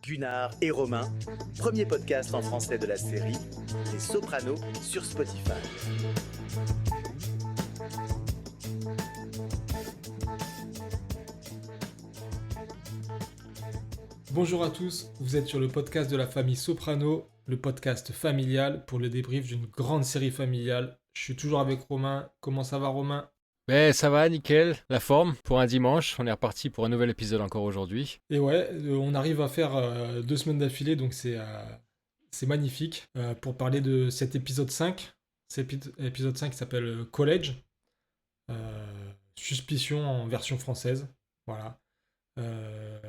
Gunnar et Romain, premier podcast en français de la série Les Sopranos sur Spotify. Bonjour à tous, vous êtes sur le podcast de la famille Soprano, le podcast familial pour le débrief d'une grande série familiale. Je suis toujours avec Romain. Comment ça va, Romain? Ben ça va, nickel, la forme pour un dimanche. On est reparti pour un nouvel épisode encore aujourd'hui. Et ouais, on arrive à faire 2 semaines d'affilée, donc c'est magnifique. Pour parler de cet épisode 5, épisode 5 qui s'appelle College, Suspicion en version française. Voilà. Euh,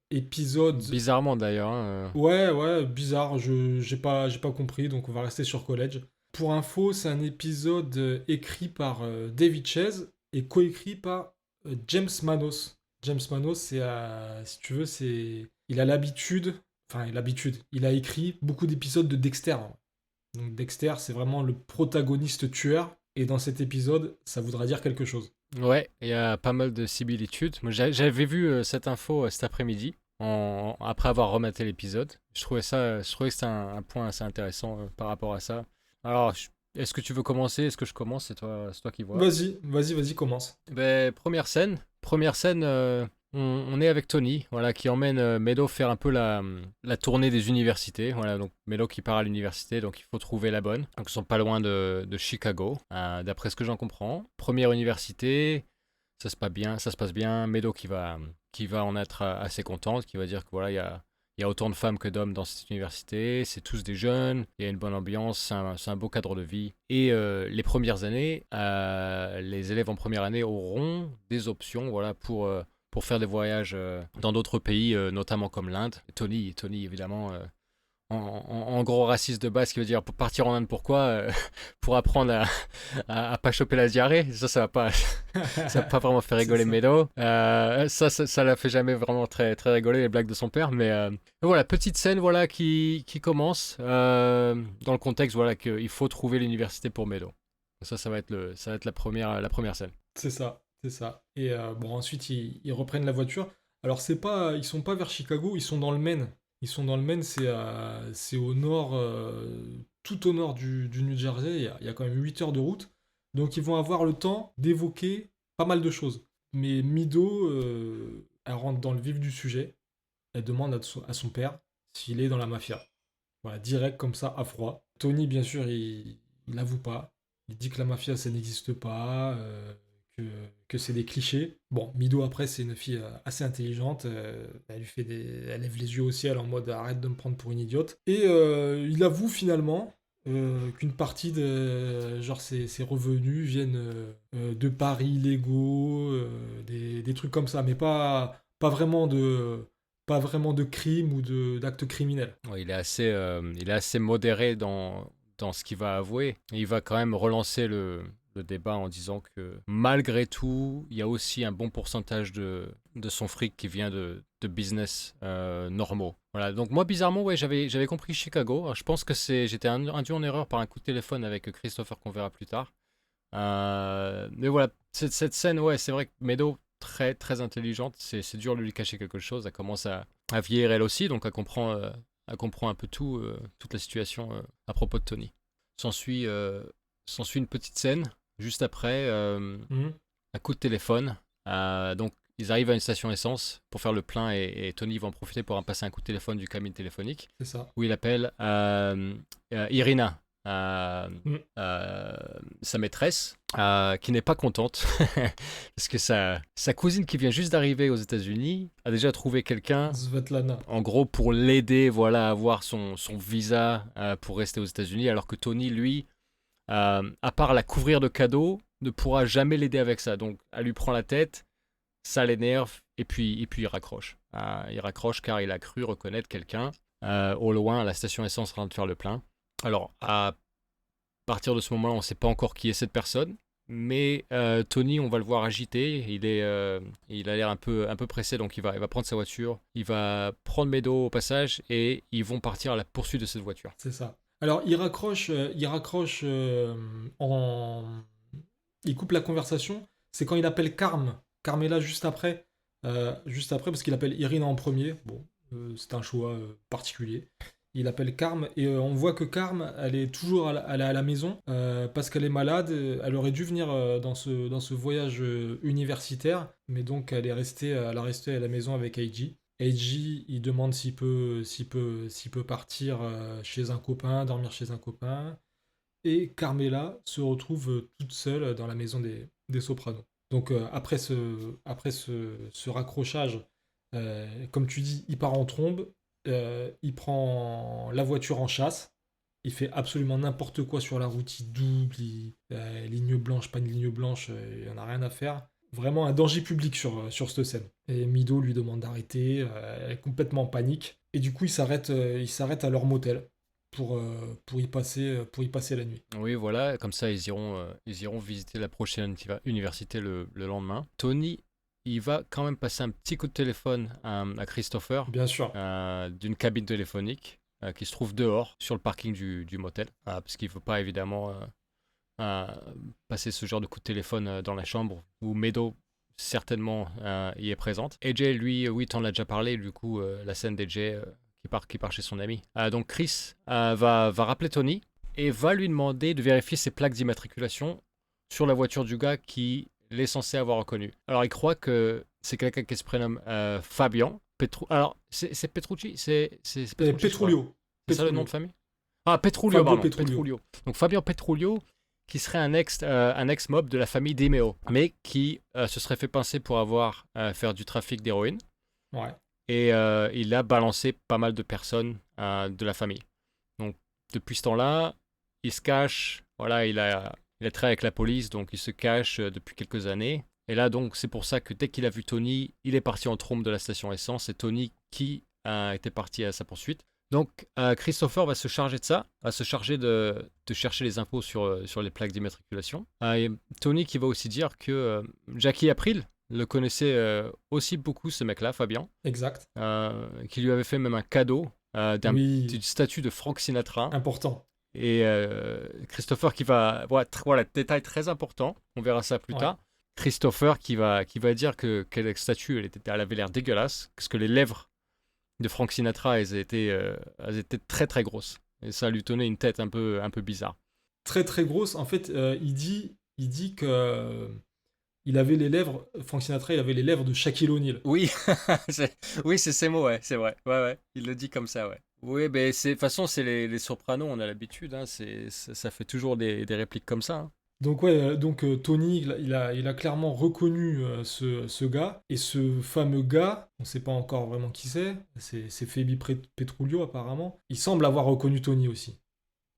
épisode... Bizarrement d'ailleurs. Hein. Ouais, bizarre, j'ai pas compris, donc on va rester sur College. Pour info, c'est un épisode écrit par David Chase et coécrit par James Manos. James Manos, si tu veux, il a il a écrit beaucoup d'épisodes de Dexter. Donc Dexter, c'est vraiment le protagoniste tueur, et dans cet épisode, ça voudra dire quelque chose. Ouais, il y a pas mal de similitudes. Moi, j'avais vu cette info cet après-midi, après avoir rematé l'épisode. Je trouvais que c'était un point assez intéressant par rapport à ça. Alors, est-ce que tu veux commencer? Est-ce que je commence? C'est toi qui vois. Vas-y, commence. Ben, première scène, on est avec Tony, voilà, qui emmène Meadow faire un peu la tournée des universités. Voilà, donc Meadow qui part à l'université, donc il faut trouver la bonne. Donc ils sont pas loin de Chicago, d'après ce que j'en comprends. Première université, ça se passe bien. Meadow qui va en être assez contente, qui va dire que voilà, il y a autant de femmes que d'hommes dans cette université, c'est tous des jeunes, il y a une bonne ambiance, c'est un beau cadre de vie. Et les premières années, les élèves en première année auront des options, voilà, pour faire des voyages dans d'autres pays, notamment comme l'Inde. Tony évidemment, en gros raciste de base, qui veut dire pour partir en Inde, pourquoi pour apprendre à pas choper la diarrhée. Ça va pas, ça va pas vraiment faire rigoler Meadow. Ça l'a fait jamais vraiment très, très rigoler, les blagues de son père. Mais voilà, petite scène voilà, qui commence dans le contexte voilà, qu'il faut trouver l'université pour Meadow. Ça va être la première scène. C'est ça. Et bon, ensuite, ils reprennent la voiture. Alors, ils sont pas vers Chicago, ils sont dans le Maine. C'est au nord, tout au nord du New Jersey. Il y a quand même 8 heures de route. Donc, ils vont avoir le temps d'évoquer pas mal de choses. Mais Mido, elle rentre dans le vif du sujet. Elle demande à son père s'il est dans la mafia. Voilà, direct comme ça, à froid. Tony, bien sûr, il n'avoue pas. Il dit que la mafia, ça n'existe pas, que, que c'est des clichés. Bon, Mido, après, c'est une fille assez intelligente. Elle lève les yeux au ciel en mode arrête de me prendre pour une idiote. Et il avoue finalement qu'une partie de genre ses revenus viennent de paris illégaux, des trucs comme ça, mais pas vraiment de crimes ou d'actes criminels. Ouais, il est assez modéré dans ce qu'il va avouer. Et il va quand même relancer le débat en disant que malgré tout, il y a aussi un bon pourcentage de son fric qui vient de business normaux. Voilà. Donc moi, bizarrement, ouais, j'avais compris Chicago. Alors, je pense que j'étais induit en erreur par un coup de téléphone avec Christopher qu'on verra plus tard. Mais voilà, cette scène, ouais, c'est vrai que Meadow, très très intelligente, c'est dur de lui cacher quelque chose. Elle commence à vieillir elle aussi, donc elle comprend un peu toute la situation à propos de Tony. S'ensuit une petite scène, juste après, un coup de téléphone. Donc ils arrivent à une station essence pour faire le plein et Tony va en profiter pour en passer un coup de téléphone du cabine téléphonique. C'est ça. Où il appelle Irina. Sa maîtresse, qui n'est pas contente parce que sa cousine qui vient juste d'arriver aux États-Unis a déjà trouvé quelqu'un, Svetlana, en gros pour l'aider voilà, à avoir son visa pour rester aux États-Unis, alors que Tony, lui, à part la couvrir de cadeaux, ne pourra jamais l'aider avec ça. Donc elle lui prend la tête, ça l'énerve et puis il raccroche. Il raccroche car il a cru reconnaître quelqu'un au loin à la station essence en train de faire le plein. Alors, à partir de ce moment-là, on ne sait pas encore qui est cette personne, mais Tony, on va le voir agité. Il a l'air un peu pressé, donc il va prendre sa voiture, il va prendre Meadow au passage et ils vont partir à la poursuite de cette voiture. c'est ça. Alors, il raccroche il coupe la conversation. C'est quand il appelle Carmela juste après parce qu'il appelle Irina en premier. Bon, C'est un choix particulier. Il appelle Carm et on voit que Carm, elle est toujours elle est à la maison parce qu'elle est malade. Elle aurait dû venir dans ce voyage universitaire, mais donc elle a resté à la maison avec Eiji. Eiji, il demande s'il peut partir chez un copain, dormir chez un copain. Et Carmela se retrouve toute seule dans la maison des Sopranos. Donc après ce raccrochage, comme tu dis, il part en trombe, il prend la voiture en chasse, il fait absolument n'importe quoi sur la route, il double, ligne blanche, pas une ligne blanche, il en a rien à faire. Vraiment un danger public sur cette scène. Et Mido lui demande d'arrêter, elle est complètement en panique. Et du coup, il s'arrête à leur motel pour y passer la nuit. Oui, voilà, comme ça ils iront visiter la prochaine université le lendemain. Tony, il va quand même passer un petit coup de téléphone à Christopher Bien sûr. d'une cabine téléphonique qui se trouve dehors sur le parking du motel, parce qu'il ne veut pas évidemment passer ce genre de coup de téléphone dans la chambre où Meadow certainement y est présente. AJ, lui, oui, t'en as déjà parlé, du coup, la scène d'AJ qui part chez son ami. Donc Chris va rappeler Tony et va lui demander de vérifier ses plaques d'immatriculation sur la voiture du gars qui l'est censé avoir reconnu. Alors il croit que c'est quelqu'un qui se prénomme Fabian. Alors c'est Petrucci, c'est Petrucci, Petrolio. c'est ça le nom de famille? Ah, Petrulio, Fabio pardon. Petrulio. Petrulio. Donc Fabian Petrulio, qui serait un ex-mob de la famille Demeo, mais qui se serait fait pincer pour avoir faire du trafic d'héroïne. Ouais. Et il a balancé pas mal de personnes de la famille. Donc depuis ce temps-là, il se cache. Voilà, il a travaillé avec la police, donc il se cache depuis quelques années. Et là, donc, c'est pour ça que dès qu'il a vu Tony, il est parti en trombe de la station essence. C'est Tony qui était parti à sa poursuite. Donc, Christopher va se charger de ça, va se charger de chercher les infos sur les plaques d'immatriculation. Et Tony qui va aussi dire que Jackie April le connaissait aussi beaucoup, ce mec-là, Fabian. Exact. Qui lui avait fait même un cadeau Oui. d'une statue de Frank Sinatra. Important. Et Christopher qui va... Voilà, détail très important, on verra ça plus tard. Christopher qui va dire que la statue, elle avait l'air dégueulasse, parce que les lèvres de Frank Sinatra, elles étaient très très grosses. Et ça lui tenait une tête un peu bizarre. Très très grosse. En fait, il dit que il avait les lèvres, Frank Sinatra, il avait les lèvres de Shaquille O'Neal. Oui, oui, c'est ces mots, ouais, c'est vrai. Ouais, il le dit comme ça, ouais. Oui, mais de toute façon, c'est les Sopranos, on a l'habitude, hein, ça fait toujours des répliques comme ça. Hein. Donc Tony, il a clairement reconnu ce gars. Et ce fameux gars, on ne sait pas encore vraiment qui c'est Phoebe Petrulio apparemment. Il semble avoir reconnu Tony aussi.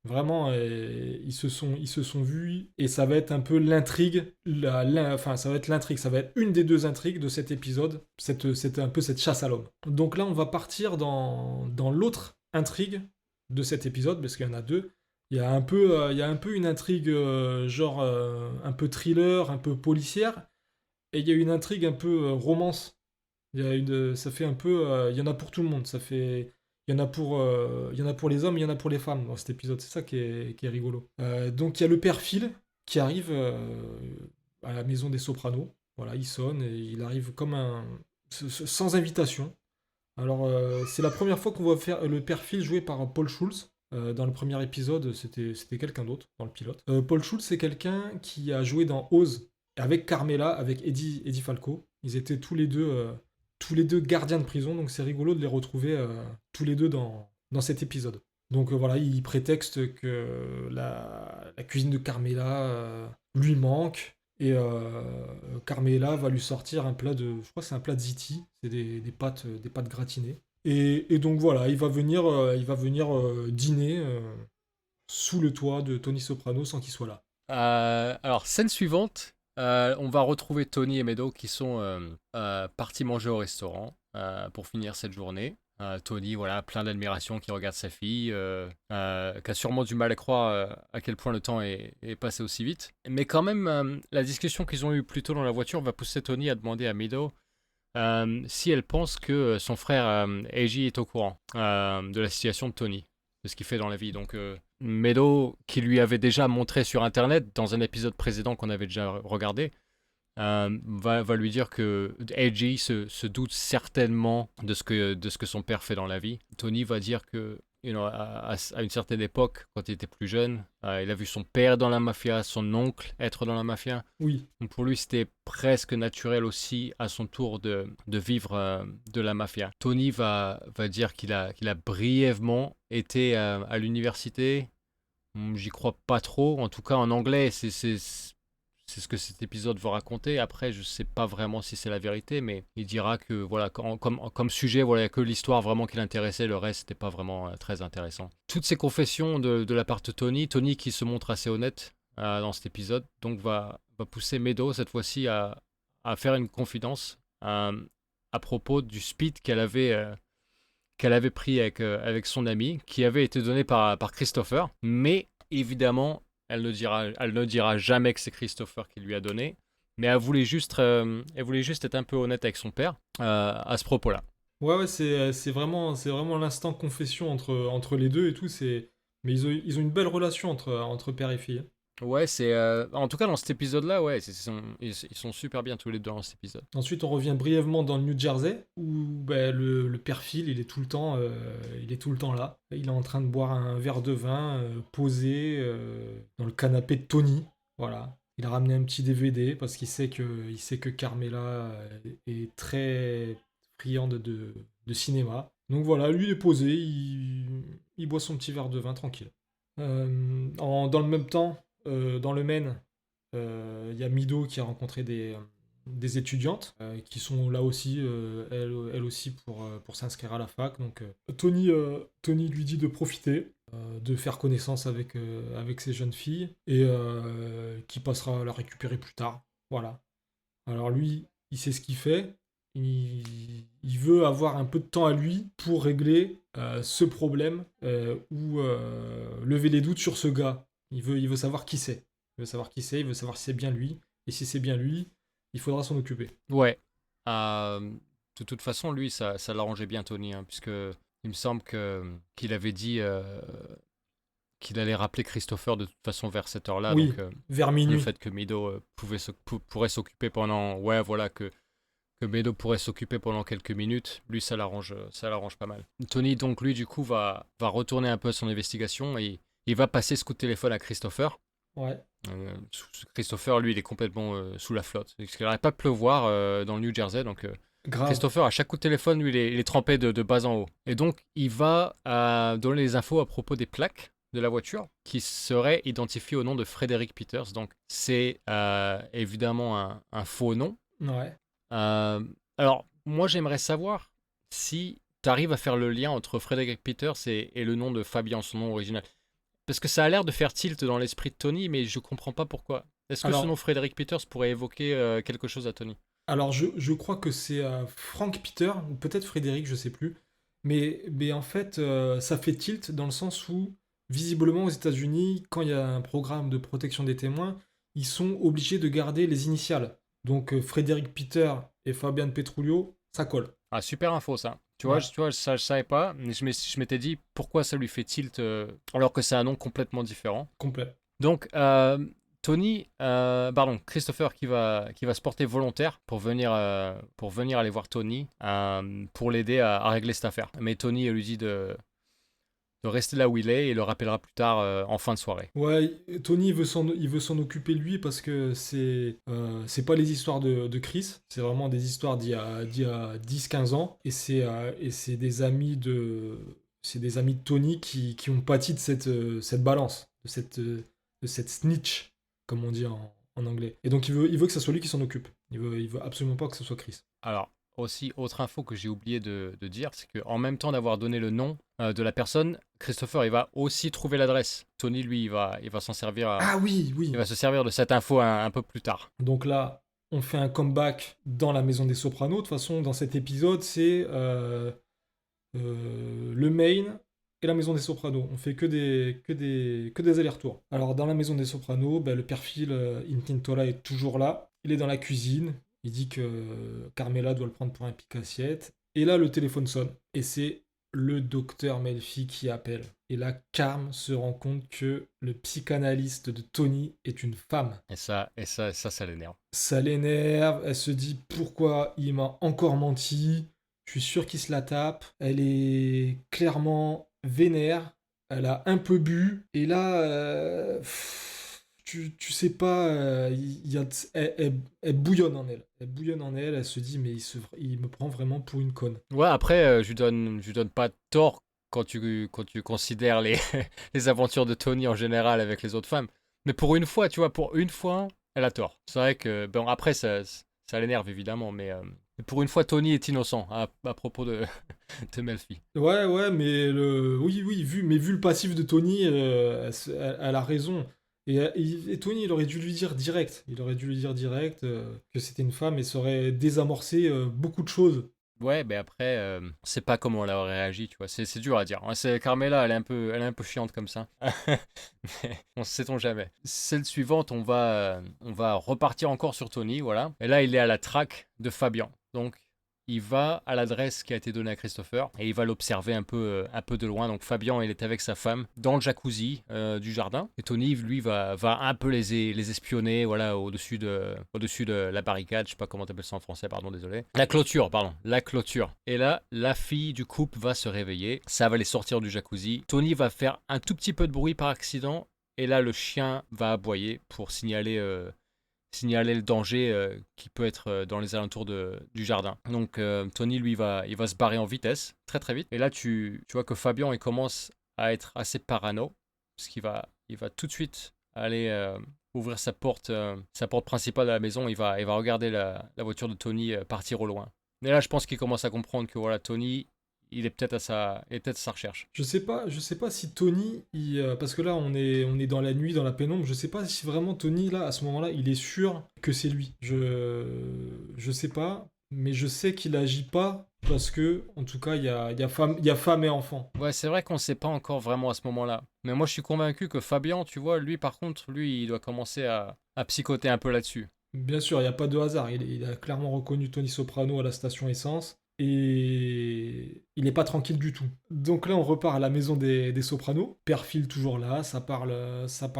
Vraiment, ils se sont vus et ça va être un peu l'intrigue, ça va être l'intrigue, ça va être une des deux intrigues de cet épisode, c'est un peu cette chasse à l'homme. Donc là, on va partir dans l'autre intrigue de cet épisode, parce qu'il y en a deux. Il y a un peu une intrigue un peu thriller, un peu policière, et il y a une intrigue un peu romance. Ça fait un peu, il y en a pour tout le monde, ça fait... Il y en a pour les hommes, il y en a pour les femmes dans cet épisode. C'est ça qui est rigolo. Donc il y a le père Phil qui arrive à la maison des Sopranos. Voilà, il sonne et il arrive sans invitation. Alors c'est la première fois qu'on voit faire le père Phil joué par Paul Schulz. Dans le premier épisode, c'était quelqu'un d'autre dans le pilote. Paul Schulz, c'est quelqu'un qui a joué dans Oz avec Carmela, avec Eddie Falco. Ils étaient tous les deux gardiens de prison, donc c'est rigolo de les retrouver tous les deux dans cet épisode. Donc voilà, il prétexte que la cuisine de Carmela lui manque, et Carmela va lui sortir un plat je crois que c'est un plat de ziti, c'est des pâtes gratinées. Et donc voilà, il va venir dîner sous le toit de Tony Soprano sans qu'il soit là. Alors, scène suivante, on va retrouver Tony et Meadow qui sont partis manger au restaurant pour finir cette journée. Tony, voilà, plein d'admiration, qui regarde sa fille, qui a sûrement du mal à croire à quel point le temps est passé aussi vite. Mais quand même, la discussion qu'ils ont eue plus tôt dans la voiture va pousser Tony à demander à Meadow si elle pense que son frère Eiji est au courant de la situation de Tony, de ce qu'il fait dans la vie. Donc Meadow, qui lui avait déjà montré sur internet dans un épisode précédent qu'on avait déjà regardé, va lui dire que AJ se doute certainement de ce que son père fait dans la vie. Tony va dire que à une certaine époque, quand il était plus jeune, il a vu son père dans la mafia, son oncle être dans la mafia. Oui. Donc pour lui, c'était presque naturel aussi à son tour de vivre de la mafia. Tony va dire qu'il a brièvement été à l'université. J'y crois pas trop. En tout cas, en anglais, c'est ce que cet épisode va raconter. Après, je sais pas vraiment si c'est la vérité, mais il dira que voilà, comme sujet, voilà, il y a que l'histoire vraiment qui l'intéressait. Le reste, c'était pas vraiment très intéressant. Toutes ces confessions de la part de Tony qui se montre assez honnête dans cet épisode, donc va pousser Meadow cette fois-ci à faire une confidence à propos du speed qu'elle avait pris avec son ami, qui avait été donné par Christopher, mais évidemment, elle ne dira jamais que c'est Christopher qui lui a donné, mais elle voulait juste être un peu honnête avec son père à ce propos-là. Ouais, c'est vraiment l'instant confession entre les deux et tout. Mais ils ont une belle relation entre père et fille. Ouais, c'est en tout cas dans cet épisode-là, ouais, ils sont super bien tous les deux dans cet épisode. Ensuite, on revient brièvement dans le New Jersey où ben, le père Phil, il est tout le temps là. Il est en train de boire un verre de vin posé dans le canapé de Tony. Voilà. Il a ramené un petit DVD parce qu'il sait que Carmela est très friande de cinéma. Donc voilà, lui il est posé, il boit son petit verre de vin tranquille. Dans le même temps, dans le Maine, il y a Mido qui a rencontré des étudiantes qui sont là aussi, elles aussi pour s'inscrire à la fac. Donc Tony lui dit de profiter, de faire connaissance avec ces jeunes filles et qui passera à la récupérer plus tard. Voilà. Alors lui, il sait ce qu'il fait. Il veut avoir un peu de temps à lui pour régler ce problème ou lever les doutes sur ce gars. Il veut savoir qui c'est. Il veut savoir qui c'est, il veut savoir si c'est bien lui. Et si c'est bien lui, il faudra s'en occuper. Ouais. De toute façon, lui, ça l'arrangeait bien, Tony, hein, puisque il me semble qu'il avait dit qu'il allait rappeler Christopher de toute façon vers cette heure-là. Oui, donc, vers minuit. le fait que Mido pourrait s'occuper pendant... Ouais, voilà, que Meadow pourrait s'occuper pendant quelques minutes, lui ça l'arrange pas mal. Tony donc lui du coup va retourner un peu à son investigation et il va passer ce coup de téléphone à Christopher. Ouais. Christopher lui il est complètement sous la flotte, parce qu'il n'arrête pas de pleuvoir dans le New Jersey, donc Christopher à chaque coup de téléphone lui il est trempé de bas en haut. Et donc il va donner les infos à propos des plaques de la voiture qui seraient identifiées au nom de Frederick Peters. Donc c'est évidemment un faux nom. Ouais. Alors, moi, j'aimerais savoir si tu arrives à faire le lien entre Frederick Peters et le nom de Fabian, son nom original. Parce que ça a l'air de faire tilt dans l'esprit de Tony, mais je comprends pas pourquoi. Est-ce que ce nom Frederick Peters pourrait évoquer quelque chose à Tony ? Alors, je crois que c'est Frank Peter, ou peut-être Frédéric, je sais plus. Mais en fait, ça fait tilt dans le sens où, visiblement, aux États-Unis, quand il y a un programme de protection des témoins, ils sont obligés de garder les initiales. Donc, Frédéric Peter et Fabian Petruglio, ça colle. Ah, super info, ça. Tu Ouais. vois, ça, je savais pas. Mais je m'étais dit pourquoi ça lui fait tilt alors que c'est un nom complètement différent. Complet. Donc, Christopher qui va se porter volontaire pour venir aller voir Tony pour l'aider à régler cette affaire. Mais Tony lui dit de rester là où il est et le rappellera plus tard en fin de soirée. Ouais, Tony il veut s'en occuper lui parce que c'est pas les histoires de Chris, c'est vraiment des histoires d'il y a 10-15 ans et c'est des amis de Tony qui ont pâti de cette balance, de cette snitch comme on dit en anglais. Et donc il veut que ça soit lui qui s'en occupe. Il veut absolument pas que ce soit Chris. Alors aussi, autre info que j'ai oublié de dire, c'est qu'en même temps d'avoir donné le nom de la personne, Christopher, il va aussi trouver l'adresse. Tony, lui, il va s'en servir. Ah oui. Il va se servir de cette info un peu plus tard. Donc là, on fait un comeback dans la maison des Sopranos. De toute façon, dans cet épisode, c'est le Maine et la maison des Sopranos. On fait que des allers-retours. Alors, dans la maison des Sopranos, le père Phil Intintola est toujours là. Il est dans la cuisine. Il dit que Carmela doit le prendre pour un pique-assiette. Et là, le téléphone sonne. Et c'est le docteur Melfi qui appelle. Et là, Carm se rend compte que le psychanalyste de Tony est une femme. Et ça l'énerve. Ça l'énerve, elle se dit pourquoi il m'a encore menti. Je suis sûr qu'il se la tape. Elle est clairement vénère. Elle a un peu bu. Et là, tu sais pas, elle bouillonne en elle. Elle bouillonne en elle, elle se dit mais il me prend vraiment pour une conne. Ouais, après, je lui donne pas tort quand tu considères les, les aventures de Tony en général avec les autres femmes. Mais pour une fois, tu vois, pour une fois, elle a tort. C'est vrai que, bon, après, ça l'énerve évidemment, mais pour une fois, Tony est innocent à propos de Melfi. Ouais, mais oui, vu le passif de Tony, elle a raison. Et Tony, il aurait dû lui dire direct. Il aurait dû lui dire direct que c'était une femme et ça aurait désamorcé beaucoup de choses. Ouais, mais après, c'est pas comment elle aurait réagi, tu vois. C'est dur à dire. Carmela, elle est un peu chiante comme ça. Mais on sait-on jamais. Celle suivante, on va repartir encore sur Tony, voilà. Et là, il est à la traque de Fabian. Donc, il va à l'adresse qui a été donnée à Christopher et il va l'observer un peu de loin. Donc, Fabian, il est avec sa femme dans le jacuzzi du jardin. Et Tony, lui, va un peu les espionner, voilà, au-dessus de la barricade. Je sais pas comment t'appelles ça en français, pardon, désolé. La clôture, pardon. La clôture. Et là, la fille du couple va se réveiller. Ça va les sortir du jacuzzi. Tony va faire un tout petit peu de bruit par accident. Et là, le chien va aboyer pour signaler le danger qui peut être dans les alentours du jardin. Donc Tony, lui, il va se barrer en vitesse, très très vite. Et là, tu vois que Fabian, il commence à être assez parano, parce il va tout de suite aller ouvrir sa porte principale de la maison. Il va regarder la voiture de Tony partir au loin. Et là, je pense qu'il commence à comprendre que voilà, Tony, il est peut-être à sa recherche. Je sais pas si Tony, parce que là on est dans la nuit, dans la pénombre, je sais pas si vraiment Tony là, à ce moment-là, il est sûr que c'est lui. Je sais pas, mais je sais qu'il agit pas parce que, en tout cas, il y a femme et enfant. Ouais, c'est vrai qu'on ne sait pas encore vraiment à ce moment-là. Mais moi, je suis convaincu que Fabian, tu vois, lui, par contre, lui, il doit commencer à psychoter un peu là-dessus. Bien sûr, il n'y a pas de hasard. Il a clairement reconnu Tony Soprano à la station essence. Et il n'est pas tranquille du tout. Donc là, on repart à la maison des Sopranos. Père Phil toujours là, ça parle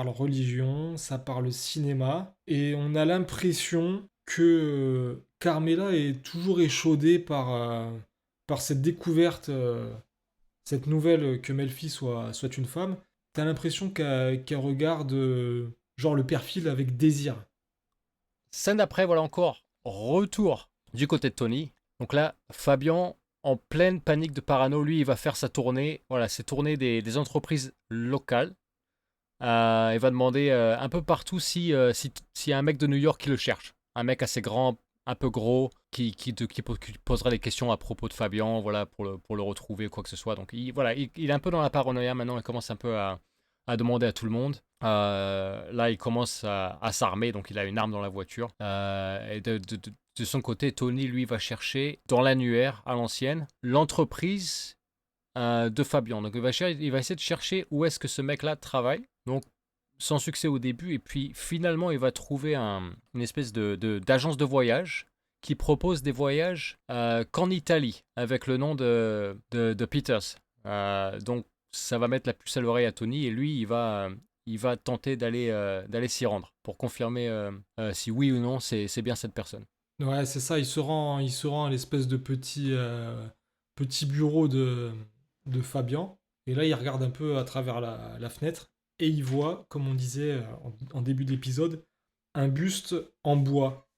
religion, ça parle cinéma. Et on a l'impression que Carmela est toujours échaudée par cette découverte, cette nouvelle que Melfi soit une femme. T'as l'impression qu'elle regarde genre le Père Phil avec désir. Scène d'après, voilà encore, retour du côté de Tony. Donc là, Fabian, en pleine panique de parano, lui, il va faire sa tournée. Voilà, c'est tournée des entreprises locales. Il va demander un peu partout s'il y a un mec de New York qui le cherche. Un mec assez grand, un peu gros, qui posera des questions à propos de Fabian, voilà, pour le retrouver ou quoi que ce soit. Donc voilà, il est un peu dans la paranoïa maintenant, il commence un peu à demander à tout le monde. Là, il commence à s'armer, donc il a une arme dans la voiture. Et de son côté, Tony, lui, va chercher dans l'annuaire à l'ancienne l'entreprise de Fabian. Donc il va essayer de chercher où est-ce que ce mec-là travaille. Donc sans succès au début. Et puis finalement, il va trouver une espèce d'agence de voyage qui propose des voyages qu'en Italie avec le nom de Peters. Donc ça va mettre la puce à l'oreille à Tony et lui, il va tenter d'aller s'y rendre pour confirmer si oui ou non c'est bien cette personne. Ouais, c'est ça, il se rend à l'espèce de petit bureau de Fabian. Et là, il regarde un peu à travers la fenêtre. Et il voit, comme on disait en début d'épisode, un buste en bois,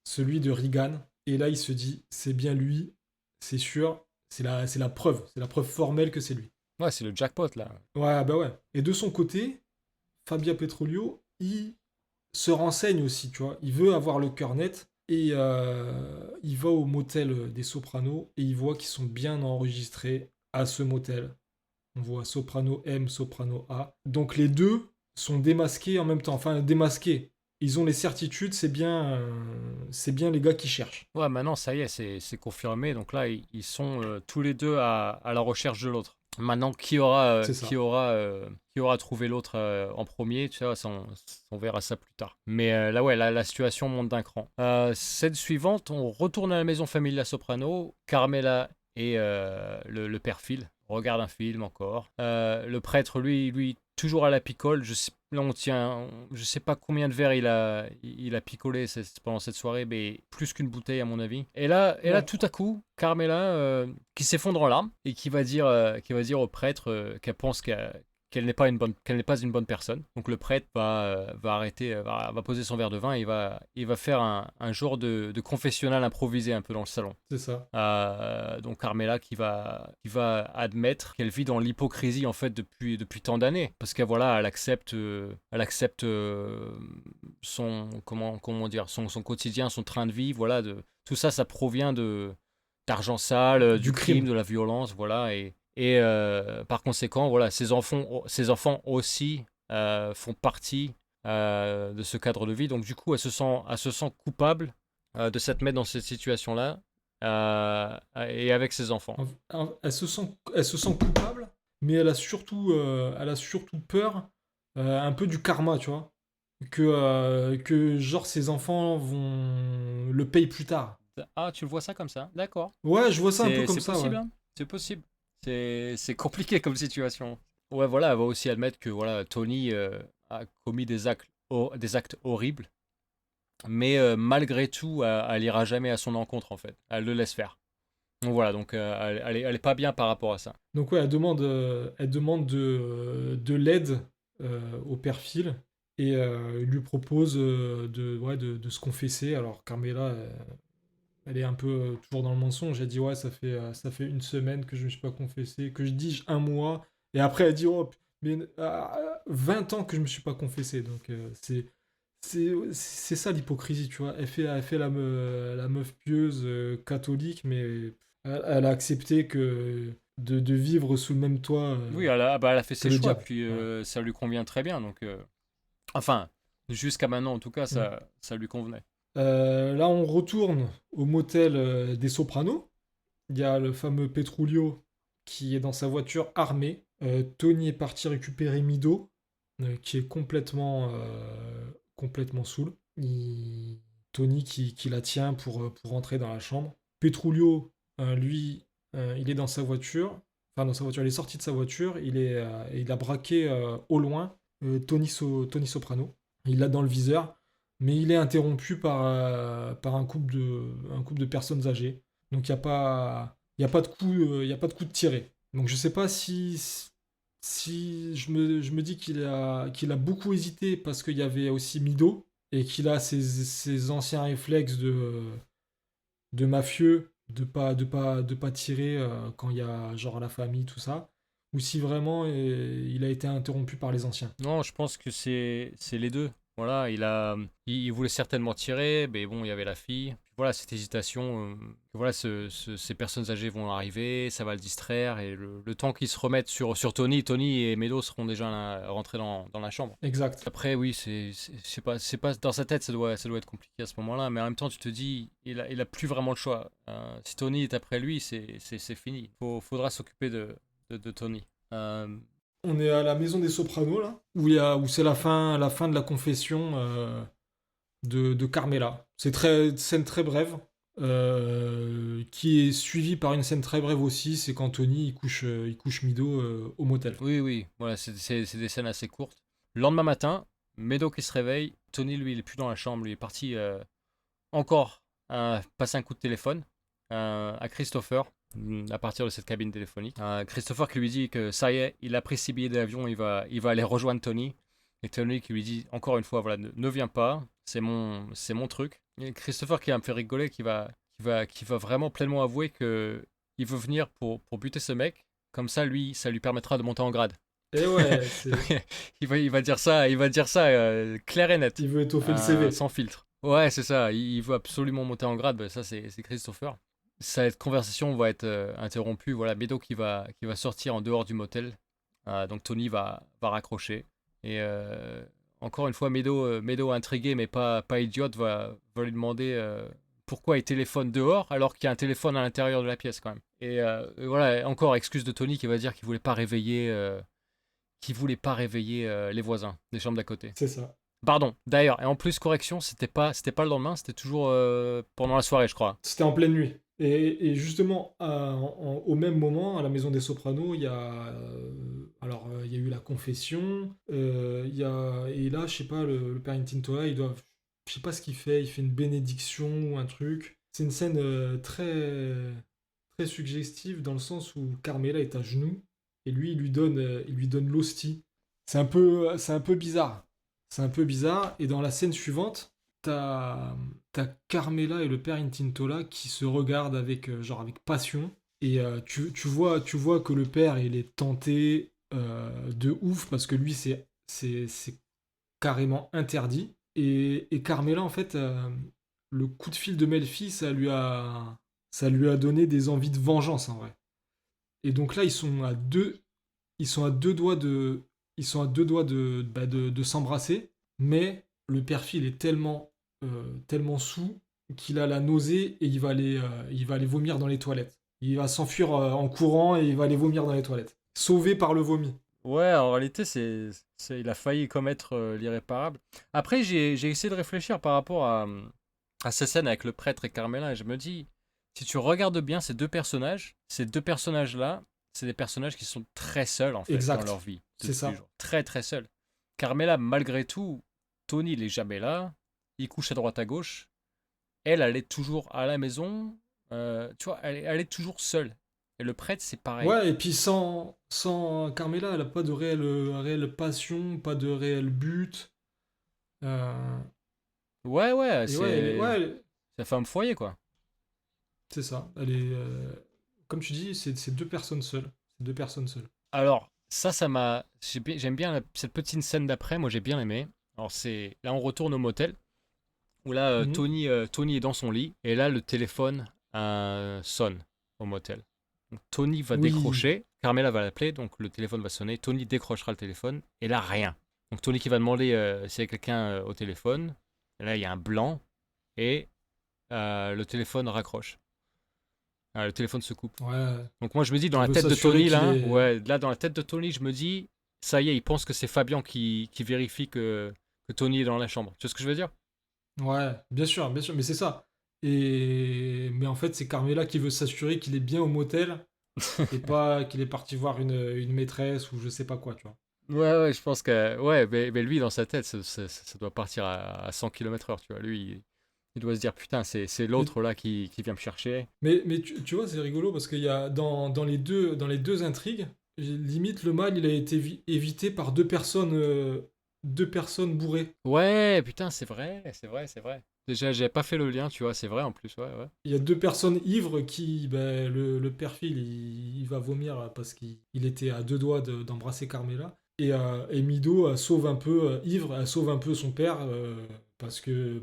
celui de Regan. Et là, il se dit, c'est bien lui, c'est sûr, c'est la preuve formelle que c'est lui. Ouais, c'est le jackpot là. Ouais, bah ouais. Et de son côté, Fabien Petrolio, il se renseigne aussi, tu vois. Il veut avoir le cœur net. Et il va au motel des Sopranos et il voit qu'ils sont bien enregistrés à ce motel. On voit Soprano M, Soprano A. Donc les deux sont démasqués en même temps. Enfin, démasqués. Ils ont les certitudes, c'est bien les gars qui cherchent. Ouais, maintenant ça y est, c'est confirmé. Donc là, ils sont tous les deux à la recherche de l'autre. Maintenant, qui aura trouvé l'autre en premier, tu vois, on verra ça plus tard. Mais là, ouais, la situation monte d'un cran. Scène suivante, on retourne à la maison familiale Soprano. Carmela et le père Phil, regarde un film encore. Le prêtre, lui, toujours à la picole. Là, je sais pas combien de verres il a picolé pendant cette soirée, mais plus qu'une bouteille à mon avis. Et là, tout à coup, Carmela, qui s'effondre en larmes et qui va dire au prêtre qu'elle pense qu'elle n'est pas une bonne personne. Donc le prêtre va arrêter, va poser son verre de vin et il va faire un genre de confessionnal improvisé un peu dans le salon. C'est ça. Donc Carmela qui va admettre qu'elle vit dans l'hypocrisie en fait depuis tant d'années, parce qu'elle voilà, elle accepte son comment dire son quotidien, son train de vie, voilà, tout ça, ça provient d'argent sale, du crime, de la violence, voilà, et par conséquent, voilà, ses enfants aussi font partie de ce cadre de vie. Donc du coup, elle se sent coupable de s'être mettre dans cette situation-là et avec ses enfants. Elle se sent coupable, mais elle a surtout peur un peu du karma, tu vois. Que genre ses enfants vont le payer plus tard. Ah, tu le vois ça comme ça? D'accord. Ouais, je vois ça un peu comme C'est ça. possible, Ouais. hein. C'est possible. C'est compliqué comme situation. Ouais, voilà, elle va aussi admettre que voilà, Tony a commis des actes horribles, mais malgré tout, elle ira jamais à son encontre en fait. Elle le laisse faire. Donc voilà, donc elle est pas bien par rapport à ça. Donc ouais, elle demande de l'aide au père Phil et il lui propose de se confesser. Alors Carmela, elle est un peu toujours dans le mensonge. Elle dit ouais, ça fait une semaine que je me suis pas confessé, que je dis un mois, et après elle dit oh, mais 20 ans que je me suis pas confessé. Donc c'est ça l'hypocrisie, tu vois. Elle fait la meuf pieuse catholique, mais elle a accepté que de vivre sous le même toit. Oui, elle a fait ses le choix, diable. puis Ouais. ça lui convient très bien. Donc, enfin, jusqu'à maintenant, en tout cas, ça lui convenait. Là, on retourne au motel des Sopranos. Il y a le fameux Petrulio qui est dans sa voiture armé. Tony est parti récupérer Mido, qui est complètement saoul. Tony qui la tient pour rentrer dans la chambre. Petrulio, lui, il est dans sa voiture. Enfin, dans sa voiture, il est sorti de sa voiture. Il a braqué au loin Tony Soprano. Il l'a dans le viseur, mais il est interrompu par un couple de personnes âgées. Donc il y a pas de coup, il y a pas de coup de tiré. Donc je sais pas si je me dis qu'il a beaucoup hésité parce qu'il y avait aussi Mido et qu'il a ses anciens réflexes de mafieux de pas tirer quand il y a genre la famille tout ça, ou si vraiment il a été interrompu par les anciens. Non, je pense que c'est les deux. Voilà, il voulait certainement tirer, mais bon, il y avait la fille. Puis voilà, cette hésitation. Voilà, ces personnes âgées vont arriver, ça va le distraire, et le temps qu'ils se remettent sur Tony et Meadow seront déjà rentrés dans la chambre. Exact. Après, oui, c'est pas dans sa tête, ça doit être compliqué à ce moment-là, mais en même temps, tu te dis, il a plus vraiment le choix. Si Tony est après lui, c'est fini. Faudra s'occuper de Tony. On est à la maison des Sopranos là, où c'est la fin de la confession de Carmela. C'est scène très brève, qui est suivie par une scène très brève aussi. C'est quand Tony il couche Mido au motel. Oui, voilà, c'est des scènes assez courtes. Le lendemain matin, Meadow qui se réveille, Tony lui il est plus dans la chambre, il est parti encore passer un coup de téléphone à Christopher à partir de cette cabine téléphonique. Christopher qui lui dit que ça y est, il a pris 6 billets d'avion, il va aller rejoindre Tony. Et Tony qui lui dit encore une fois, voilà, ne viens pas, c'est mon truc. Et Christopher qui va me faire rigoler, qui va vraiment pleinement avouer que il veut venir pour buter ce mec. Comme ça, lui, ça lui permettra de monter en grade. Et ouais, il va dire ça clair et net. il veut étoffer le CV. Sans filtre. Ouais, c'est ça. Il veut absolument monter en grade. Ben, ça, c'est Christopher. Cette conversation va être interrompue. Voilà, Meadow qui va sortir en dehors du motel. Donc Tony va raccrocher. Et encore une fois, Meadow intrigué mais pas idiote va lui demander pourquoi il téléphone dehors alors qu'il y a un téléphone à l'intérieur de la pièce quand même. Et voilà, encore excuse de Tony qui va dire qu'il voulait pas réveiller les voisins des chambres d'à côté. C'est ça. Pardon, d'ailleurs, et en plus, correction, c'était pas le lendemain, c'était toujours pendant la soirée, je crois. C'était en pleine nuit. Et justement, au même moment, à la Maison des Sopranos, il y a eu la confession, et là, je sais pas, le père Tintola, je sais pas ce il fait une bénédiction ou un truc. C'est une scène très suggestive dans le sens où Carmela est à genoux et lui, il lui donne l'hostie. C'est un peu bizarre. C'est un peu bizarre. Et dans la scène suivante, t'as Carmela et le père Intintola qui se regardent avec, genre avec passion. Et tu vois que le père, il est tenté de ouf parce que lui, c'est carrément interdit. Et Carmela, en fait, le coup de fil de Melfi, ça lui a donné des envies de vengeance, en vrai. Et donc là, ils sont à deux doigts ils sont à deux doigts de s'embrasser, mais le perfil est tellement sous qu'il a la nausée et il va aller vomir dans les toilettes. Il va s'enfuir en courant et il va aller vomir dans les toilettes. Sauvé par le vomi. Ouais, en réalité, il a failli commettre l'irréparable. Après, j'ai essayé de réfléchir par rapport à cette scène avec le prêtre et Carmela, et je me dis, si tu regardes bien ces deux personnages-là, c'est des personnages qui sont très seuls, en fait, dans Exact. leur vie de C'est tous les ça. jours. Très, très seuls. Carmela, malgré tout, Tony, il est jamais là. Il couche à droite à gauche. Elle est toujours à la maison. Tu vois, elle est toujours seule. Et le prêtre, c'est pareil. Ouais, et puis sans Carmela, elle a pas de réelle passion, pas de réel but. Euh, Ouais, ouais, et ouais, c'est sa femme foyer, quoi. c'est ça. Comme tu dis, c'est deux personnes seules. C'est deux personnes seules. Alors, ça m'a. J'aime bien cette petite scène d'après, moi j'ai bien aimé. Alors, c'est. Là, on retourne au motel, où là, Mhm. Tony est dans son lit, et là, le téléphone sonne au motel. Donc, Tony va Oui, décrocher, Carmela va l'appeler, donc le téléphone va sonner, Tony décrochera le téléphone, et là, rien. Donc, Tony qui va demander s'il y a quelqu'un au téléphone, et là, il y a un blanc, et le téléphone raccroche. Le téléphone se coupe. ouais. Donc moi je me dis dans Il la veut tête de s'assurer Tony qu'il là, est. ouais, là dans la tête de Tony, je me dis ça y est, il pense que c'est Fabian qui vérifie que Tony est dans la chambre. Tu vois ce que je veux dire? Ouais, bien sûr, mais c'est ça. Mais en fait, c'est Carmela qui veut s'assurer qu'il est bien au motel et pas qu'il est parti voir une maîtresse ou je sais pas quoi, tu vois. Ouais, ouais, je pense que ouais, mais lui dans sa tête, ça doit partir à 100 km/h, tu vois. Lui, il doit se dire putain, c'est Mais, l'autre là qui vient me chercher. mais tu vois, c'est rigolo parce qu'il y a dans les deux intrigues, limite le mal, il a été évité par deux personnes bourrées. Ouais, putain, c'est vrai, c'est vrai, c'est vrai. Déjà, j'ai pas fait le lien, tu vois, c'est vrai en plus, ouais, ouais. Il y a deux personnes ivres le perfil, il va vomir parce qu'il était à deux doigts d'embrasser Carmela. Et Mido sauve un peu, ivre, elle sauve un peu son père parce que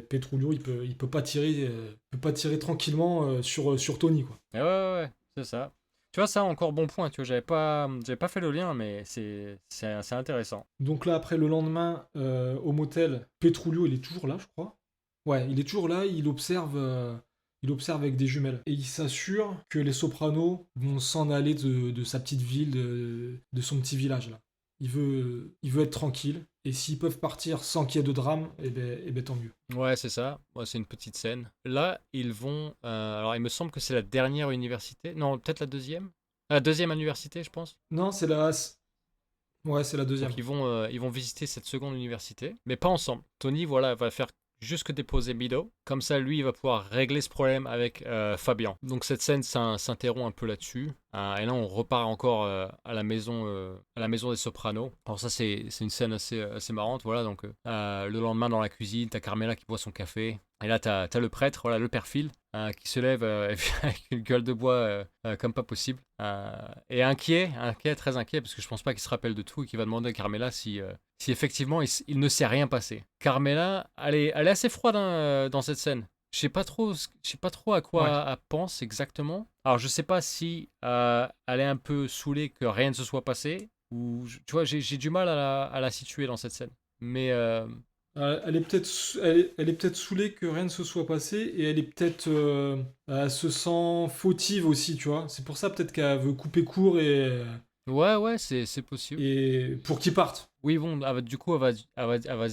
Petrulio, peut pas tirer tranquillement sur Tony, quoi. Ouais, ouais, ouais, ouais, c'est ça. Tu vois, ça encore bon point, tu vois, j'avais pas fait le lien, mais c'est intéressant. Donc là, après, le lendemain, au motel, Petrulio, il est toujours là, je crois. Ouais, il est toujours là, il observe avec des jumelles. Et il s'assure que les Sopranos vont s'en aller de sa petite ville, de son petit village, là. Il veut être tranquille, et s'ils peuvent partir sans qu'il y ait de drame, eh ben tant mieux. Ouais, c'est ça. Ouais, c'est une petite scène. Là, ils vont. Alors, il me semble que c'est la dernière université. Non, peut-être la deuxième. La deuxième université, je pense. Non, Ouais, c'est la deuxième. Donc, ils vont visiter cette seconde université, mais pas ensemble. Tony, voilà, va faire juste que déposer Mido. Comme ça, lui, il va pouvoir régler ce problème avec Fabian. Donc, cette scène s'interrompt un peu là-dessus. Et là, on repart encore à la maison des Sopranos. Alors, ça, c'est une scène assez marrante. Voilà, donc, le lendemain, dans la cuisine, t'as Carmela qui boit son café. Et là, t'as le prêtre, voilà, le père Phil, qui se lève avec une gueule de bois comme pas possible. Et inquiet, très inquiet, parce que je pense pas qu'il se rappelle de tout et qu'il va demander à Carmela si effectivement il ne s'est rien passé. Carmela, elle est assez froide hein, dans cette scène. Je sais pas trop à Ouais. quoi elle pense exactement. Alors, je sais pas si elle est un peu saoulée que rien ne se soit passé, ou tu vois, j'ai du mal à la situer dans cette scène. Mais Elle est peut-être saoulée que rien ne se soit passé et elle est peut-être elle se sent fautive aussi, tu vois. C'est pour ça peut-être qu'elle veut couper court ouais, ouais, c'est possible. et pour qu'ils partent. Oui, bon, du coup, elle va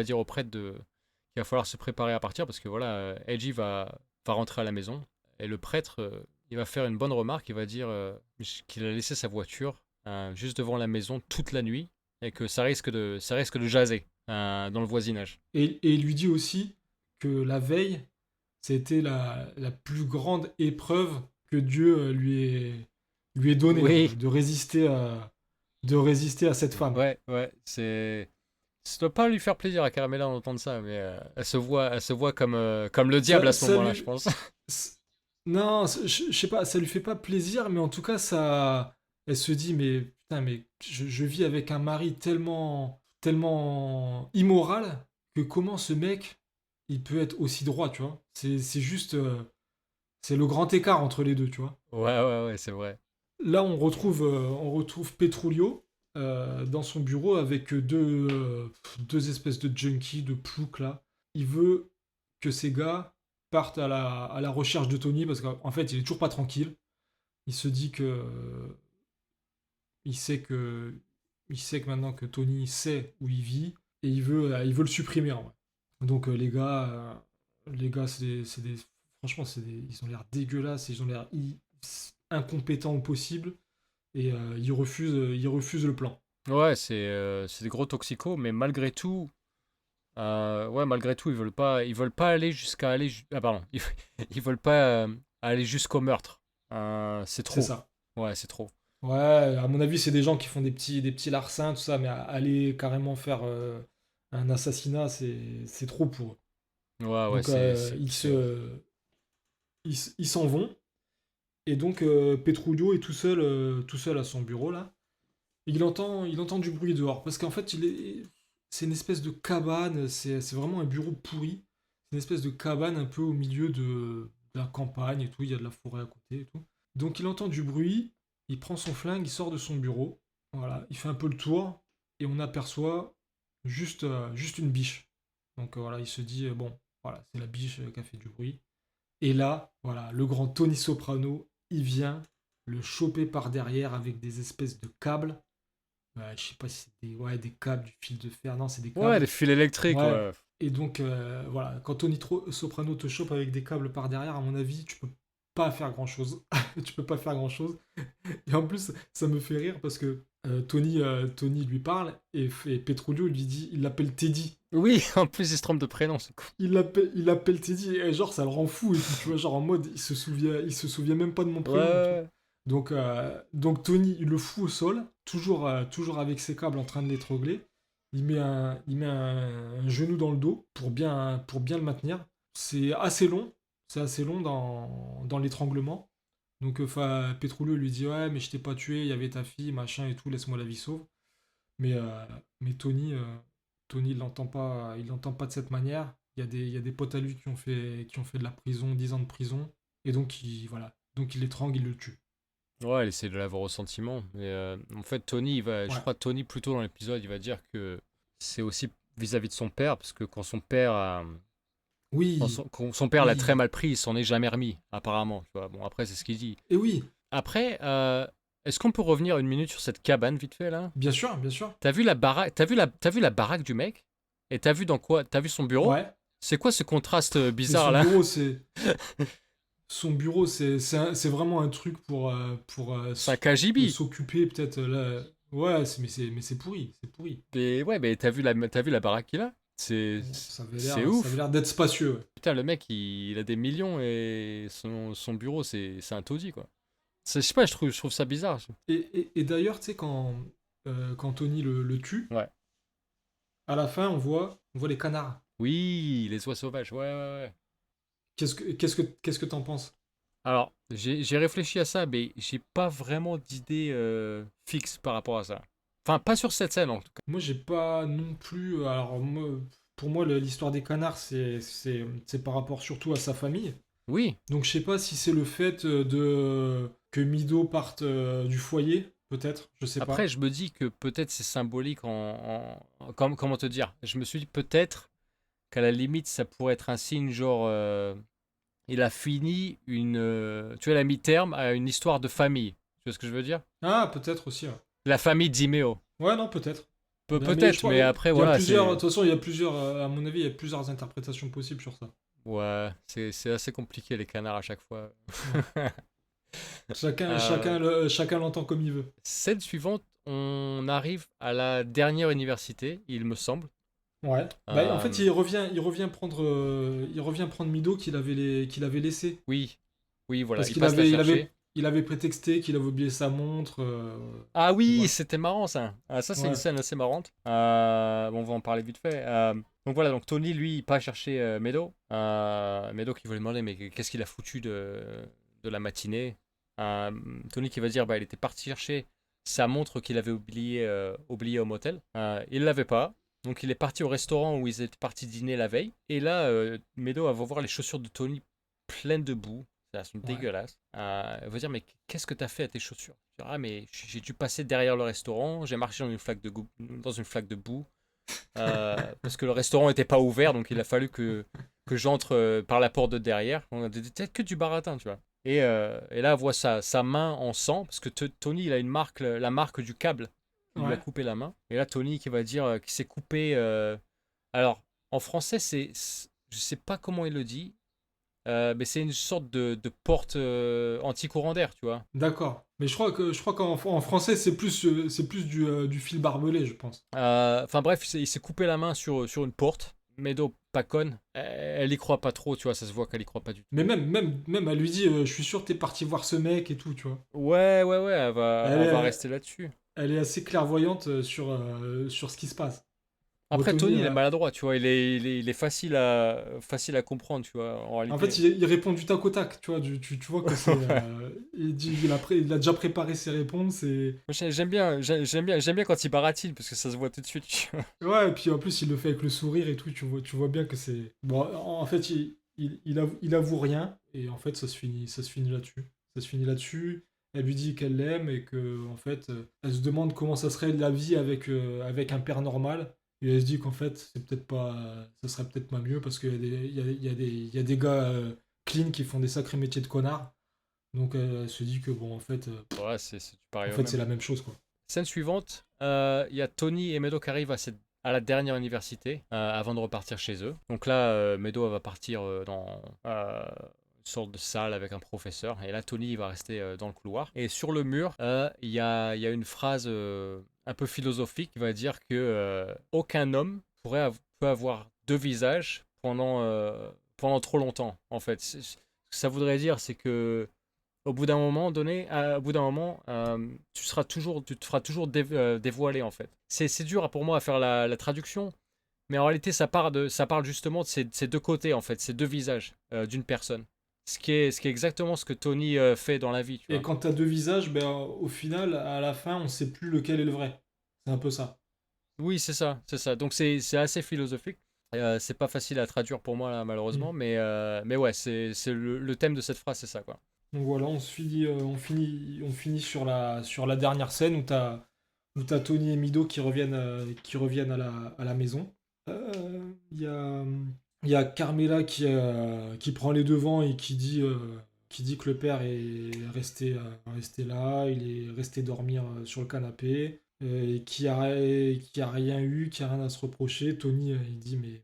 dire au prêtre qu'il va falloir se préparer à partir parce que voilà, Edgy va rentrer à la maison Et le prêtre, il va faire une bonne remarque, il va dire qu'il a laissé sa voiture juste devant la maison toute la nuit et que ça risque de jaser dans le voisinage. Et il lui dit aussi que la veille, c'était la plus grande épreuve que Dieu lui ait donnée, Oui. hein, de résister à cette femme. Ouais, ça doit pas lui faire plaisir à Carmela d'entendre ça, mais elle se voit comme le diable à ce Ça moment-là, lui- je pense. Non, je sais pas, ça lui fait pas plaisir, mais en tout cas, elle se dit, mais putain, mais je vis avec un mari tellement immoral que comment ce mec, il peut être aussi droit, tu vois. C'est juste, c'est le grand écart entre les deux, tu vois. Ouais, c'est vrai. Là, on retrouve Petrulio dans son bureau avec deux espèces de junkies, de ploucs là. Il veut que ces gars partent à la recherche de Tony parce qu'en fait, il est toujours pas tranquille. Il se dit que. Il sait que maintenant que Tony sait où il vit et il veut le supprimer en vrai. Donc les gars, franchement, ils ont l'air dégueulasses, ils ont l'air incompétents au possible et ils refusent le plan. Ouais, c'est des gros toxicos, mais malgré tout, ils veulent pas aller jusqu'à ah pardon, ils veulent pas aller jusqu'au meurtre. C'est trop. C'est ça. Ouais, c'est trop. Ouais, à mon avis, c'est des gens qui font des petits larcins, tout ça, mais aller carrément faire un assassinat, c'est trop pour eux. Ouais, Donc ils s'en vont. Et donc Petruglio est tout seul à son bureau là. Il entend du bruit dehors parce qu'en fait c'est une espèce de cabane. C'est vraiment un bureau pourri. C'est une espèce de cabane un peu au milieu de la campagne et tout. Il y a de la forêt à côté et tout. Donc il entend du bruit. Il prend son flingue, il sort de son bureau. Voilà, il fait un peu le tour et on aperçoit juste une biche. Donc voilà, il se dit bon, voilà, c'est la biche qui a fait du bruit. Et là, voilà, le grand Tony Soprano, il vient le choper par derrière avec des espèces de câbles. Je sais pas si c'est des câbles, du fil de fer. Non, c'est des câbles. Ouais, des fils électriques, Ouais. ouais. Et donc, voilà, quand Tony Soprano te chope avec des câbles par derrière, à mon avis, tu peux pas faire grand-chose. Tu peux pas faire grand-chose. Et en plus, ça me fait rire parce que Tony lui parle et Petruglio lui dit, il l'appelle Teddy. Oui, en plus, il se trompe de prénom, c'est cool. Il l'appelle Teddy et genre ça le rend fou et tout, tu vois, genre en mode il se souvient même pas de mon prénom. Ouais. Donc Tony il le fout au sol, toujours avec ses câbles en train de l'étrangler. Il met un genou dans le dos pour bien le maintenir. C'est assez long dans l'étranglement. Donc Petruglio lui dit ouais mais je t'ai pas tué, il y avait ta fille, machin et tout, laisse-moi la vie sauve. Mais Tony il l'entend pas de cette manière. Il y a des potes à lui qui ont fait de la prison, 10 ans de prison. Et donc il l'étrangle, il le tue. Ouais, il essaie de l'avoir au sentiment. Mais en fait, Tony, je crois que Tony, plus tôt dans l'épisode, il va dire que c'est aussi vis-à-vis de son père, parce que quand son père l'a très mal pris, il s'en est jamais remis, apparemment. Tu vois. Bon, après, c'est ce qu'il dit. Et oui. Après, est-ce qu'on peut revenir une minute sur cette cabane, vite fait, là ? Bien sûr, bien sûr. T'as vu la baraque, t'as vu la baraque du mec ? Et t'as vu son bureau ? Ouais. C'est quoi ce contraste bizarre, son là ? bureau, Son bureau, c'est vraiment un truc pour C'est un KGB. s'occuper peut-être là. Ouais, mais c'est pourri, c'est pourri. Mais ouais, mais t'as vu la baraque qu'il a ? C'est ouf. Ça avait l'air d'être spacieux. Ouais. Putain, le mec, il a des millions et son bureau, c'est un taudis, quoi. Je sais pas, je trouve ça bizarre. Et d'ailleurs, tu sais, quand Tony le tue, ouais. À la fin, on voit les canards. Oui, les oies sauvages, ouais. Qu'est-ce que t'en penses ? Alors, j'ai réfléchi à ça, mais j'ai pas vraiment d'idée fixe par rapport à ça. Enfin, pas sur cette scène, en tout cas. Moi, j'ai pas non plus... Alors, pour moi, l'histoire des canards, c'est par rapport surtout à sa famille. Oui. Donc, je sais pas si c'est le fait que Mido parte du foyer, peut-être, je sais pas. Après, je me dis que peut-être c'est symbolique comment te dire ? Je me suis dit peut-être qu'à la limite, ça pourrait être un signe, genre... il a fini tu vois, il a mis terme à une histoire de famille. Tu vois ce que je veux dire ? Ah, peut-être aussi, ouais. La famille Dimeo. Ouais, non, peut-être. Peut-être, mais après, voilà. De toute façon, il y a plusieurs, à mon avis, il y a plusieurs interprétations possibles sur ça. Ouais, c'est assez compliqué les canards à chaque fois. Chacun l'entend comme il veut. Scène suivante, on arrive à la dernière université, il me semble. Ouais. Bah, en fait, Euh, il revient prendre Mido qu'il avait laissé. oui, oui, voilà, Parce il passe la chercher. il avait prétexté qu'il avait oublié sa montre. Ah oui, Voilà. c'était marrant ça. Ah, ça, c'est une Ouais. scène assez marrante. Bon, on va en parler vite fait. Donc voilà, donc Tony, lui, il part chercher Meadow. Meadow qui va lui demander, mais qu'est-ce qu'il a foutu de la matinée. Euh, Tony qui va dire, bah, il était parti chercher sa montre qu'il avait oubliée au motel. Il l'avait pas. Donc il est parti au restaurant où ils étaient partis dîner la veille. Et là, Meadow va voir les chaussures de Tony pleines de boue. Elles sont Ouais. dégueulasses. Elle va dire, mais qu'est-ce que t'as fait à tes chaussures? Je dis, ah, mais j'ai dû passer derrière le restaurant, j'ai marché dans une flaque de boue, parce que le restaurant n'était pas ouvert, donc il a fallu que j'entre par la porte de derrière. On a peut-être que du baratin, tu vois. Et là, on voit sa main en sang, parce que Tony, il a une marque, la marque du câble. Il lui a Ouais. coupé la main. Et là, Tony qui va dire qu'il s'est coupé. Alors, en français, je sais pas comment il le dit, mais c'est une sorte de porte anti-courant d'air, tu vois. D'accord. Mais je crois en français, c'est plus du fil barbelé, je pense. Enfin bref, il s'est coupé la main sur une porte. Meadow, pas conne, elle y croit pas trop, tu vois, ça se voit qu'elle y croit pas du tout. Mais même, elle lui dit, je suis sûr que t'es parti voir ce mec et tout, tu vois. Ouais, ouais, ouais, Elle elle va est, rester là-dessus. elle est assez clairvoyante sur ce qui se passe. Bon, Après, Tony, Tony, il est maladroit, tu vois, il est facile à comprendre, tu vois, en en réalité. fait, il répond du tac au tac, tu vois. Tu vois que c'est. Ouais. Il a déjà préparé ses réponses et. Moi, j'aime bien quand il baratine, parce que ça se voit tout de suite. Tu vois. Ouais, et puis en plus, il le fait avec le sourire et tout. Tu vois bien que c'est. Bon, en fait, il avoue rien et en fait, ça se finit là-dessus. Ça se finit là-dessus. Elle lui dit qu'elle l'aime et que, en fait, elle se demande comment ça serait la vie avec un père normal. Et elle se dit qu'en fait, c'est peut-être pas, ça serait peut-être pas mieux parce qu'il y a il y a des gars clean qui font des sacrés métiers de connards. Donc elle se dit que bon, Ouais, c'est du pareil au c'est même. la même chose quoi. Scène suivante, il y a Tony et Meadow qui arrivent à la dernière université avant de repartir chez eux. Donc là, Meadow va partir dans une sorte de salle avec un professeur. Et là, Tony il va rester dans le couloir. Et sur le mur, il y a une phrase un peu philosophique qui va dire que aucun homme peut avoir deux visages pendant trop longtemps. En fait, ce que ça voudrait dire, c'est que au bout d'un moment donné, au bout d'un moment, tu te feras toujours dévoiler en fait. C'est dur pour moi à faire la traduction, mais en réalité, ça parle justement de ces deux côtés en fait, ces deux visages d'une personne. Ce qui est exactement ce que Tony fait dans la vie, tu Et vois. quand t'as deux visages, ben au final, à la fin, on sait plus lequel est le vrai. C'est un peu ça. Oui, c'est ça, c'est ça. Donc c'est assez philosophique. C'est pas facile à traduire pour moi là, Mm. malheureusement, mais ouais, c'est le thème de cette phrase, c'est ça quoi. Donc voilà, on finit sur la dernière scène où t'as Tony et Mido qui reviennent à la maison. Il y a, il y a Carmela qui prend les devants et qui dit que le père est resté là, il est resté dormir sur le canapé, et qui a rien eu, qui a rien à se reprocher. Tony, il dit mais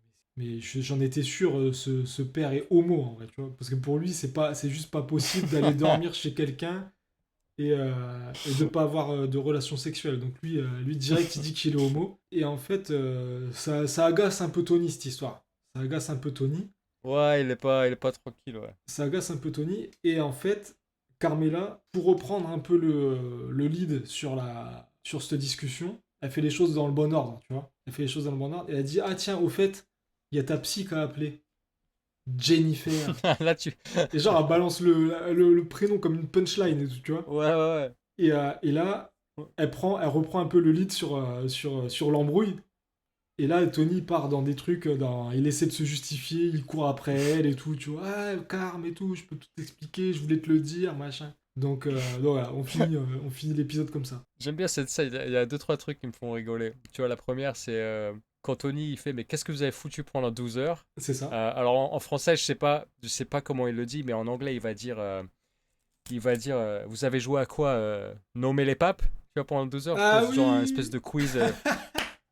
j'en étais sûr, ce père est homo en vrai, tu vois, parce que pour lui c'est juste pas possible d'aller dormir chez quelqu'un et de pas avoir de relations sexuelles. Donc lui direct il dit qu'il est homo. Et en fait ça agace un peu Tony cette histoire. Ça agace un peu Tony. Ouais, il est pas tranquille, ouais. Ça agace un peu Tony. Et en fait Carmela, pour reprendre un peu le lead sur cette discussion, elle fait les choses dans le bon ordre, tu vois. Elle fait les choses dans le bon ordre et elle dit ah tiens au fait il y a ta psy qui a appelé. Jennifer. Là, tu. Et genre, elle balance le prénom comme une punchline et tout, tu vois. Ouais, ouais, ouais. Et là, elle reprend un peu le lead sur l'embrouille. Et là, Tony part dans des trucs, il essaie de se justifier, il court après elle et tout, tu vois. Ah, Carm et tout, je peux tout t'expliquer, je voulais te le dire, machin. Donc voilà, on finit l'épisode comme ça. J'aime bien cette scène. Il y a deux, trois trucs qui me font rigoler. Tu vois, la première, c'est quand Tony il fait mais qu'est-ce que vous avez foutu pendant 12 heures. C'est ça. Alors en français, je sais pas comment il le dit, mais en anglais, il va dire vous avez joué à quoi nommer les papes, tu vois, pendant 12 heures. Ah Genre un oui. espèce de quiz.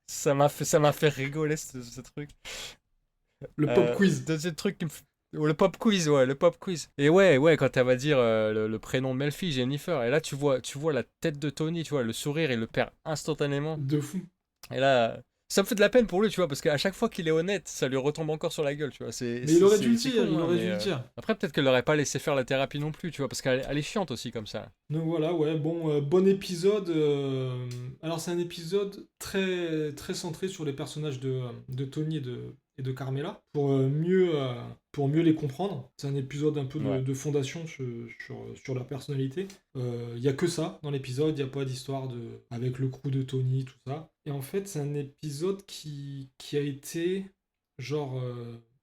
Ça m'a fait rigoler ce truc. Le pop quiz. Deuxième truc Le pop quiz, ouais, le pop quiz. Et ouais, quand elle va dire le prénom de Melfi, Jennifer, et là tu vois la tête de Tony, tu vois, le sourire, il le perd instantanément. De fou. Et là, ça me fait de la peine pour lui, tu vois, parce qu'à chaque fois qu'il est honnête, ça lui retombe encore sur la gueule, tu vois. Mais il aurait dû le c'est dire, con, il hein, aurait mais, dû le dire. Après, peut-être qu'elle l'aurait pas laissé faire la thérapie non plus, tu vois, parce qu'elle est chiante aussi comme ça. Donc voilà, ouais, bon épisode. Alors c'est un épisode très, très centré sur les personnages de Tony et de Carmela, pour mieux les comprendre. C'est un épisode un peu Ouais. de fondation sur leur personnalité. Il y a que ça dans l'épisode, il n'y a pas d'histoire avec le crew de Tony, tout ça. Et en fait, c'est un épisode qui a été genre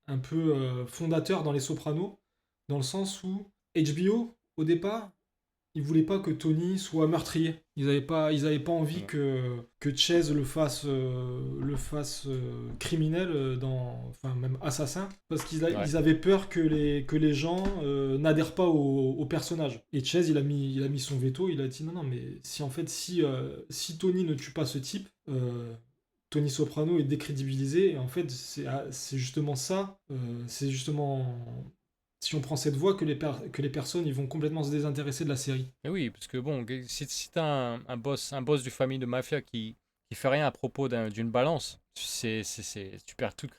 un peu fondateur dans Les Sopranos, dans le sens où HBO, au départ, ils voulaient pas que Tony soit meurtrier. Ils avaient pas envie Ouais. que Chase le fasse criminel, enfin même assassin, parce Ouais. ils avaient peur que les gens n'adhèrent pas au personnage. Et Chase, il a mis son veto, il a dit non, mais si Tony ne tue pas ce type, Tony Soprano est décrédibilisé, et en fait, c'est justement ça, c'est justement si on prend cette voie que les personnes ils vont complètement se désintéresser de la série. Et oui, parce que bon, si t'as un boss du famille de mafia qui fait rien à propos d'une balance, tu perds toute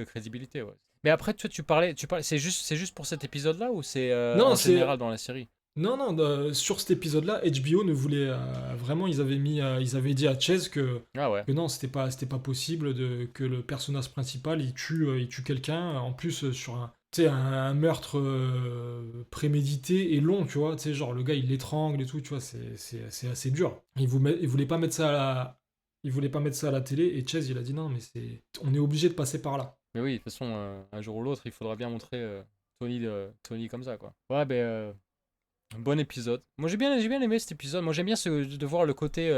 crédibilité, ouais. Mais après, tu parlais, c'est juste pour cet épisode-là ou c'est Non, en général dans la série? Non, sur cet épisode-là, HBO ne voulait vraiment, ils avaient dit à Chase Ah ouais. que non, c'était pas possible que le personnage principal il tue quelqu'un, en plus sur un meurtre prémédité et long, tu vois, tu sais, genre le gars il l'étrangle et tout, tu vois, c'est assez dur. Ils voulaient pas mettre ça à la télé, et Chase il a dit non, mais on est obligé de passer par là. Mais oui, de toute façon, un jour ou l'autre, il faudra bien montrer Tony comme ça, quoi. Ouais, ben, bon épisode. Moi, j'ai bien aimé cet épisode. Moi, j'aime bien de voir le côté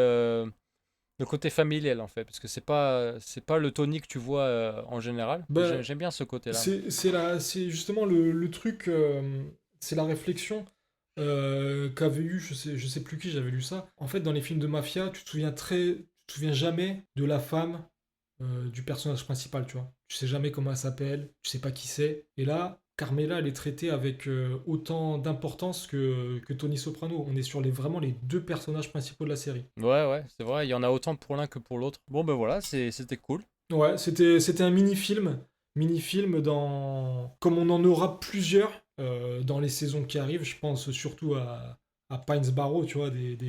familial, en fait, parce que c'est pas le Tony que tu vois en général. Bah, J'aime bien ce côté-là. c'est justement le truc, c'est la réflexion qu'avait eu, je sais plus qui, j'avais lu ça. En fait, dans les films de mafia, tu te souviens jamais de la femme du personnage principal, tu vois. Tu sais jamais comment elle s'appelle, tu sais pas qui c'est. Et là, Carmela, elle est traitée avec autant d'importance que Tony Soprano. On est sur vraiment les deux personnages principaux de la série. Ouais, c'est vrai, il y en a autant pour l'un que pour l'autre. Bon, ben voilà, c'était cool. Ouais, c'était un mini-film comme on en aura plusieurs dans les saisons qui arrivent. Je pense surtout à Pines Barrow, tu vois, des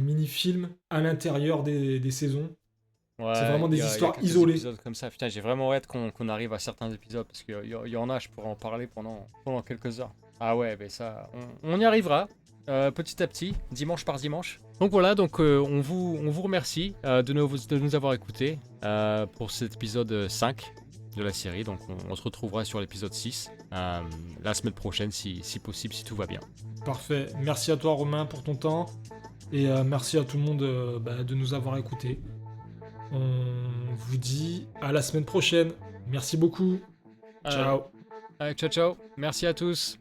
mini-films à l'intérieur des saisons. C'est Ouais, vraiment il y des a histoires quelques isolées. épisodes comme ça. Putain, j'ai vraiment hâte qu'on arrive à certains épisodes parce qu'il y en a, je pourrais en parler pendant quelques heures. Ah ouais, mais ça, on y arrivera petit à petit, dimanche par dimanche. Donc voilà, on vous remercie de nous avoir écoutés pour cet épisode 5 de la série. Donc on se retrouvera sur l'épisode 6 la semaine prochaine si possible, si tout va bien. Parfait. Merci à toi, Romain, pour ton temps. Et merci à tout le monde de nous avoir écoutés. On vous dit à la semaine prochaine. Merci beaucoup. Ciao. Ciao, ciao. Merci à tous.